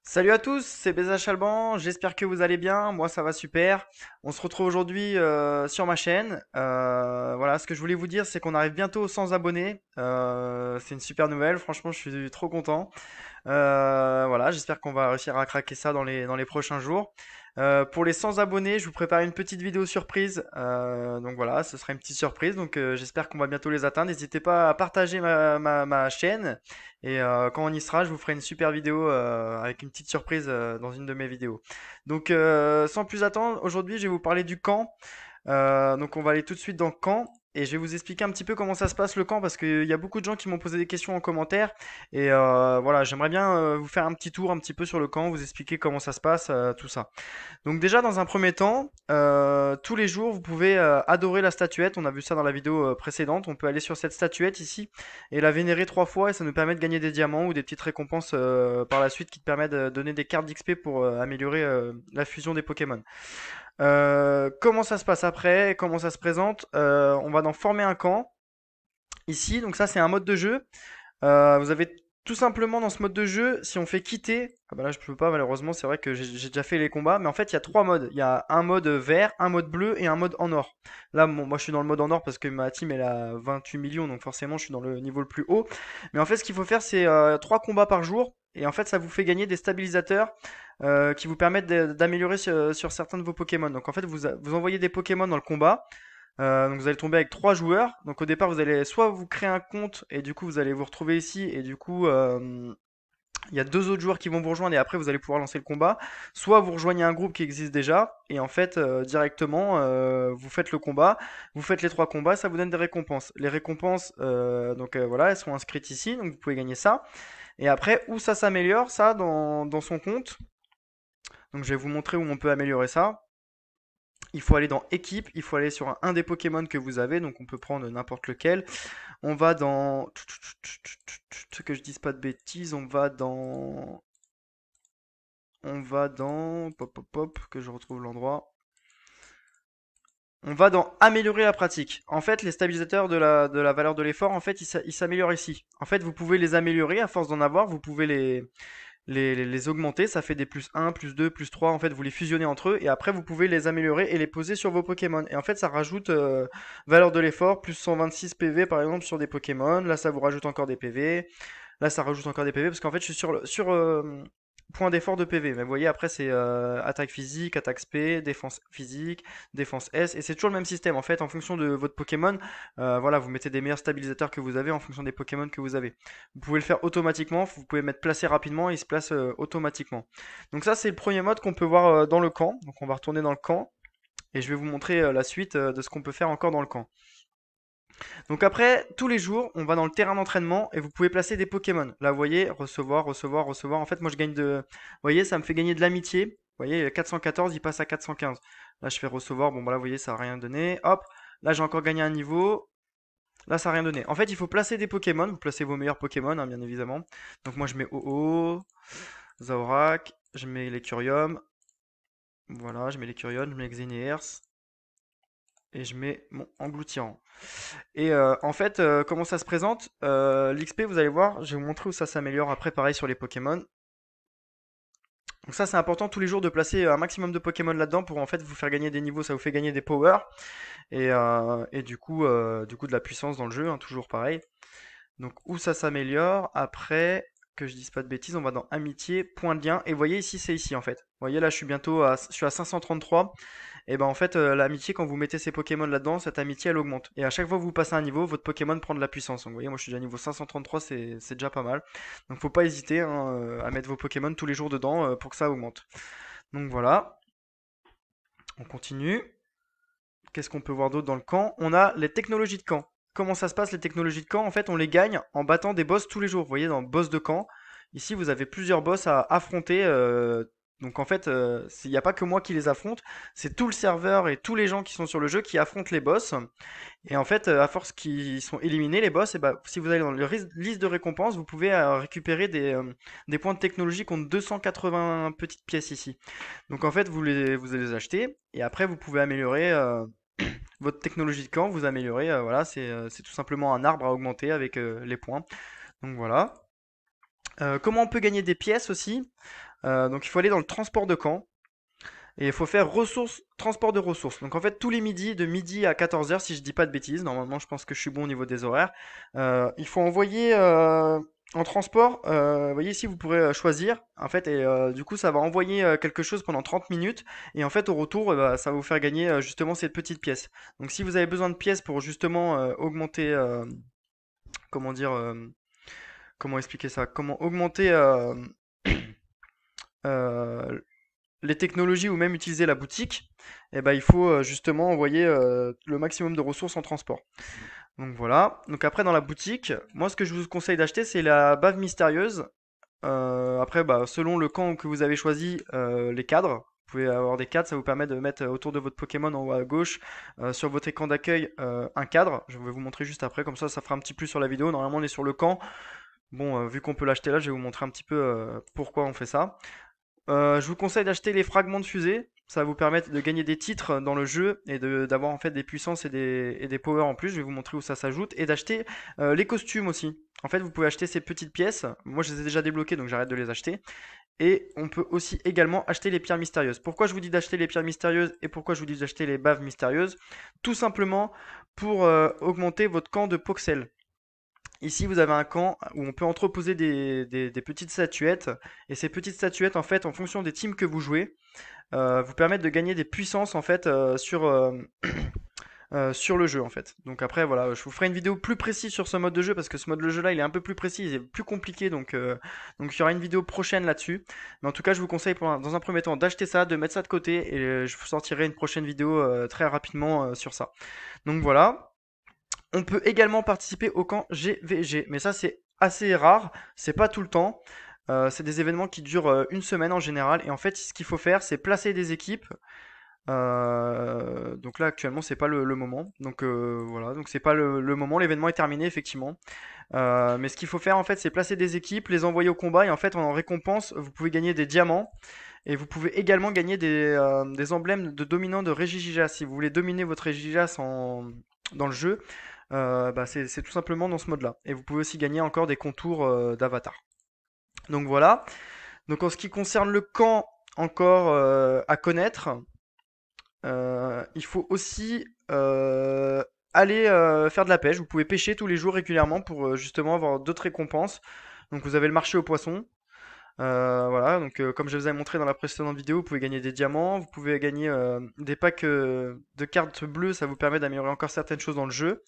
Salut à tous, c'est Béza Chalban, j'espère que vous allez bien, moi ça va super. On se retrouve aujourd'hui sur ma chaîne. Voilà, ce que je voulais vous dire, c'est qu'on arrive bientôt aux 100 abonnés. C'est une super nouvelle, franchement je suis trop content. Voilà, j'espère qu'on va réussir à craquer ça dans les prochains jours. Pour les 100 abonnés, je vous prépare une petite vidéo surprise. Donc voilà, ce sera une petite surprise. Donc j'espère qu'on va bientôt les atteindre. N'hésitez pas à partager ma chaîne. Et quand on y sera, je vous ferai une super vidéo avec une petite surprise dans une de mes vidéos. Donc sans plus attendre, aujourd'hui je vais vous parler du camp. Donc on va aller tout de suite dans le camp et je vais vous expliquer un petit peu comment ça se passe le camp parce qu'il y a beaucoup de gens qui m'ont posé des questions en commentaire et voilà, j'aimerais bien vous faire un petit tour un petit peu sur le camp, vous expliquer comment ça se passe, tout ça. Donc déjà dans un premier temps, tous les jours vous pouvez adorer la statuette, on a vu ça dans la vidéo précédente, on peut aller sur cette statuette ici et la vénérer 3 fois et ça nous permet de gagner des diamants ou des petites récompenses par la suite qui te permettent de donner des cartes d'XP pour améliorer la fusion des Pokémon. Comment ça se passe après? Comment ça se présente? On va dans former un camp ici. Donc ça c'est un mode de jeu. Vous avez tout simplement dans ce mode de jeu, si on fait quitter, ah bah là je peux pas malheureusement, c'est vrai que j'ai déjà fait les combats, mais en fait il y a trois modes. Il y a un mode vert, un mode bleu et un mode en or. Là bon, moi je suis dans le mode en or parce que ma team elle a 28 millions, donc forcément je suis dans le niveau le plus haut. Mais en fait ce qu'il faut faire c'est 3 combats par jour, et en fait ça vous fait gagner des stabilisateurs qui vous permettent d'améliorer sur certains de vos Pokémon. Donc en fait vous envoyez des Pokémon dans le combat. Donc vous allez tomber avec 3 joueurs. Donc au départ, vous allez soit vous créer un compte et du coup vous allez vous retrouver ici et du coup il y a 2 autres joueurs qui vont vous rejoindre et après vous allez pouvoir lancer le combat. Soit vous rejoignez un groupe qui existe déjà et en fait directement vous faites le combat, vous faites les 3 combats, ça vous donne des récompenses. Les récompenses voilà, elles sont inscrites ici, donc vous pouvez gagner ça. Et après où ça s'améliore, ça dans son compte. Donc je vais vous montrer où on peut améliorer ça. Il faut aller dans équipe, il faut aller sur un des Pokémon que vous avez, donc on peut prendre n'importe lequel. On va dans... Que je dise pas de bêtises, on va dans... Pop, pop, pop, que je retrouve l'endroit. On va dans améliorer la pratique. En fait, les stabilisateurs de la valeur de l'effort, en fait, ils s'améliorent ici. En fait, vous pouvez les améliorer à force d'en avoir, vous pouvez les augmenter, ça fait des plus 1, plus 2, plus 3, en fait vous les fusionnez entre eux et après vous pouvez les améliorer et les poser sur vos Pokémon. Et en fait ça rajoute valeur de l'effort, plus 126 PV par exemple sur des Pokémon, là ça vous rajoute encore des PV, là ça rajoute encore des PV parce qu'en fait je suis sur point d'effort de PV. Mais vous voyez après c'est attaque physique, attaque SP, défense physique, défense S et c'est toujours le même système en fait en fonction de votre Pokémon. Voilà, vous mettez des meilleurs stabilisateurs que vous avez en fonction des Pokémon que vous avez. Vous pouvez le faire automatiquement, vous pouvez mettre placé rapidement et il se place automatiquement. Donc ça c'est le premier mode qu'on peut voir dans le camp. Donc on va retourner dans le camp et je vais vous montrer la suite de ce qu'on peut faire encore dans le camp. Donc après, tous les jours, on va dans le terrain d'entraînement et vous pouvez placer des Pokémon. Là, vous voyez, recevoir, recevoir, recevoir. En fait, moi, je gagne de... Vous voyez, ça me fait gagner de l'amitié. Vous voyez, 414, il passe à 415. Là, je fais recevoir. Bon, bah là, vous voyez, ça n'a rien donné. Hop, là, j'ai encore gagné un niveau. Là, ça n'a rien donné. En fait, il faut placer des Pokémon. Vous placez vos meilleurs Pokémon, hein, bien évidemment. Donc moi, je mets Oh-Oh, Zaorak, je mets les Curium. Voilà, je mets les Curium, je mets Xeneers. Et je mets mon engloutirant. Et en fait, comment ça se présente? L'XP, vous allez voir, je vais vous montrer où ça s'améliore après, pareil sur les Pokémon. Donc ça, c'est important tous les jours de placer un maximum de Pokémon là-dedans pour en fait vous faire gagner des niveaux, ça vous fait gagner des powers et du coup de la puissance dans le jeu, hein, toujours pareil. Donc où ça s'améliore, après, que je dise pas de bêtises, on va dans amitié, point de lien, et vous voyez ici, c'est ici en fait. Vous voyez là, je suis à 533. Et ben en fait, l'amitié, quand vous mettez ces Pokémon là-dedans, cette amitié elle augmente. Et à chaque fois que vous passez un niveau, votre Pokémon prend de la puissance. Donc vous voyez, moi je suis déjà niveau 533, c'est déjà pas mal. Donc faut pas hésiter hein, à mettre vos Pokémon tous les jours dedans pour que ça augmente. Donc voilà, on continue. Qu'est-ce qu'on peut voir d'autre dans le camp? On a les technologies de camp. Comment ça se passe les technologies de camp? En fait, on les gagne en battant des boss tous les jours. Vous voyez, dans boss de camp, ici vous avez plusieurs boss à affronter. Donc en fait, il n'y a pas que moi qui les affronte, c'est tout le serveur et tous les gens qui sont sur le jeu qui affrontent les boss. Et en fait, à force qu'ils sont éliminés, les boss, et bah, si vous allez dans le liste de récompenses, vous pouvez récupérer des points de technologie contre 280 petites pièces ici. Donc en fait, vous les achetez et après vous pouvez améliorer votre technologie de camp, vous améliorez. Voilà, c'est tout simplement un arbre à augmenter avec les points. Donc voilà. Comment on peut gagner des pièces aussi? Donc il faut aller dans le transport de camp. Et il faut faire ressources, transport de ressources. Donc en fait, tous les midis, de midi à 14 heures, si je dis pas de bêtises, normalement je pense que je suis bon au niveau des horaires, il faut envoyer en transport, vous voyez ici, vous pourrez choisir, en fait, et du coup ça va envoyer quelque chose pendant 30 minutes, et en fait au retour, bah, ça va vous faire gagner justement cette petite pièce. Donc si vous avez besoin de pièces pour justement augmenter, comment dire, comment expliquer ça, comment augmenter euh, les technologies ou même utiliser la boutique, eh ben, il faut justement envoyer le maximum de ressources en transport. Donc voilà. Donc après dans la boutique, moi ce que je vous conseille d'acheter c'est la bave mystérieuse. Après bah, selon le camp que vous avez choisi, les cadres. Vous pouvez avoir des cadres, ça vous permet de mettre autour de votre Pokémon en haut à gauche, sur votre écran d'accueil, un cadre. Je vais vous montrer juste après, comme ça fera un petit plus sur la vidéo. Normalement on est sur le camp. Bon, vu qu'on peut l'acheter là, je vais vous montrer un petit peu pourquoi on fait ça. Je vous conseille d'acheter les fragments de fusée. Ça va vous permettre de gagner des titres dans le jeu et d'avoir en fait des puissances et des powers en plus. Je vais vous montrer où ça s'ajoute. Et d'acheter les costumes aussi. En fait, vous pouvez acheter ces petites pièces. Moi, je les ai déjà débloquées, donc j'arrête de les acheter. Et on peut aussi également acheter les pierres mystérieuses. Pourquoi je vous dis d'acheter les pierres mystérieuses et pourquoi je vous dis d'acheter les baves mystérieuses? Tout simplement pour augmenter votre camp de Poxel. Ici, vous avez un camp où on peut entreposer des petites statuettes. Et ces petites statuettes, en fait, en fonction des teams que vous jouez, vous permettent de gagner des puissances, en fait, sur le jeu, en fait. Donc après, voilà, je vous ferai une vidéo plus précise sur ce mode de jeu, parce que ce mode de jeu-là, il est un peu plus précis, il est plus compliqué, donc il y aura une vidéo prochaine là-dessus. Mais en tout cas, je vous conseille, dans un premier temps, d'acheter ça, de mettre ça de côté, et je vous sortirai une prochaine vidéo très rapidement sur ça. Donc voilà. On peut également participer au camp GVG, mais ça c'est assez rare, c'est pas tout le temps. C'est des événements qui durent une semaine en général, et en fait ce qu'il faut faire c'est placer des équipes. Donc là actuellement c'est pas le moment, donc voilà, donc c'est pas le moment, l'événement est terminé effectivement. Mais ce qu'il faut faire en fait c'est placer des équipes, les envoyer au combat, et en fait en récompense vous pouvez gagner des diamants, et vous pouvez également gagner des emblèmes de dominant de Regigigas. Si vous voulez dominer votre Regigigas dans le jeu, bah, c'est tout simplement dans ce mode-là. Et vous pouvez aussi gagner encore des contours d'avatar. Donc voilà. Donc en ce qui concerne le camp encore à connaître, il faut aussi aller faire de la pêche. Vous pouvez pêcher tous les jours régulièrement pour justement avoir d'autres récompenses. Donc vous avez le marché aux poissons. Voilà, donc comme je vous ai montré dans la précédente vidéo, vous pouvez gagner des diamants, vous pouvez gagner des packs de cartes bleues, ça vous permet d'améliorer encore certaines choses dans le jeu.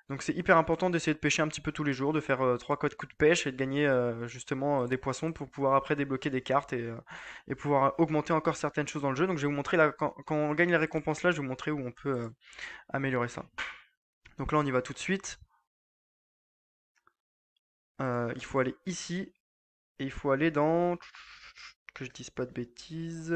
Donc c'est hyper important d'essayer de pêcher un petit peu tous les jours, de faire 3-4 coups de pêche et de gagner justement des poissons pour pouvoir après débloquer des cartes et pouvoir augmenter encore certaines choses dans le jeu. Donc je vais vous montrer là, quand on gagne les récompenses là, je vais vous montrer où on peut améliorer ça. Donc là on y va tout de suite. Il faut aller ici et il faut aller dans... Que je dise pas de bêtises.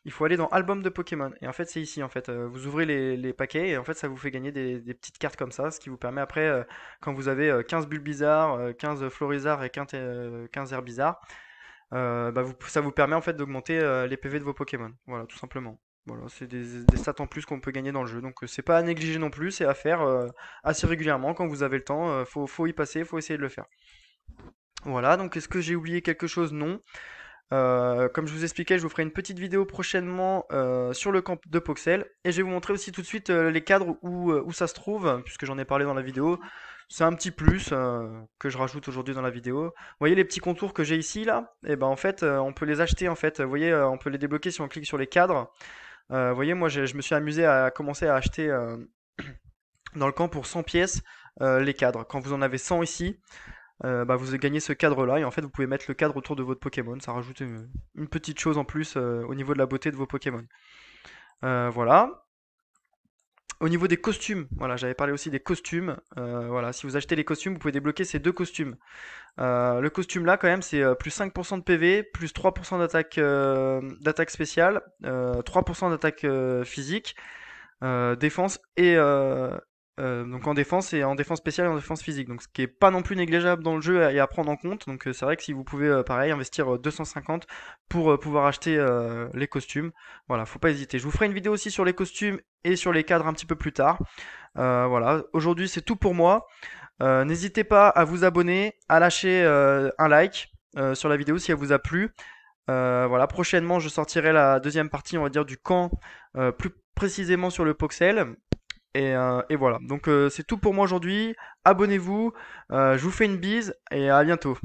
Il faut aller dans album de Pokémon. Et en fait, c'est ici. En fait, vous ouvrez les paquets et en fait, ça vous fait gagner des petites cartes comme ça. Ce qui vous permet après, quand vous avez 15 Bulbizarre, 15 Florizarre et 15 Herbizarre, bah ça vous permet en fait d'augmenter les PV de vos Pokémon. Voilà, tout simplement. Voilà, c'est des stats en plus qu'on peut gagner dans le jeu. Donc, c'est pas à négliger non plus. C'est à faire assez régulièrement quand vous avez le temps. Faut y passer, faut essayer de le faire. Voilà, donc est-ce que j'ai oublié quelque chose? Non. Comme je vous expliquais, je vous ferai une petite vidéo prochainement sur le camp de Poxel. Et je vais vous montrer aussi tout de suite les cadres où ça se trouve, puisque j'en ai parlé dans la vidéo. C'est un petit plus que je rajoute aujourd'hui dans la vidéo. Vous voyez les petits contours que j'ai ici là? Et ben en fait, on peut les acheter en fait. Vous voyez, on peut les débloquer si on clique sur les cadres. Vous voyez, moi je me suis amusé à commencer à acheter dans le camp pour 100 pièces les cadres. Quand vous en avez 100 ici, bah, vous gagnez ce cadre-là et en fait vous pouvez mettre le cadre autour de votre Pokémon. Ça rajoute une petite chose en plus au niveau de la beauté de vos Pokémon. Voilà. Au niveau des costumes, voilà, j'avais parlé aussi des costumes. Voilà, si vous achetez les costumes, vous pouvez débloquer ces deux costumes. Le costume là, quand même, c'est plus 5% de PV, plus 3% d'attaque spéciale, 3% d'attaque physique, défense donc en défense et en défense spéciale et en défense physique. Donc ce qui est pas non plus négligeable dans le jeu et à prendre en compte. Donc c'est vrai que si vous pouvez pareil investir 250 pour pouvoir acheter les costumes. Voilà, faut pas hésiter. Je vous ferai une vidéo aussi sur les costumes et sur les cadres un petit peu plus tard. Voilà, aujourd'hui c'est tout pour moi. N'hésitez pas à vous abonner, à lâcher un like sur la vidéo si elle vous a plu. Voilà, prochainement je sortirai la deuxième partie, on va dire, du camp, plus précisément sur le Poxel. Et voilà, donc c'est tout pour moi aujourd'hui. Abonnez-vous, je vous fais une bise et à bientôt.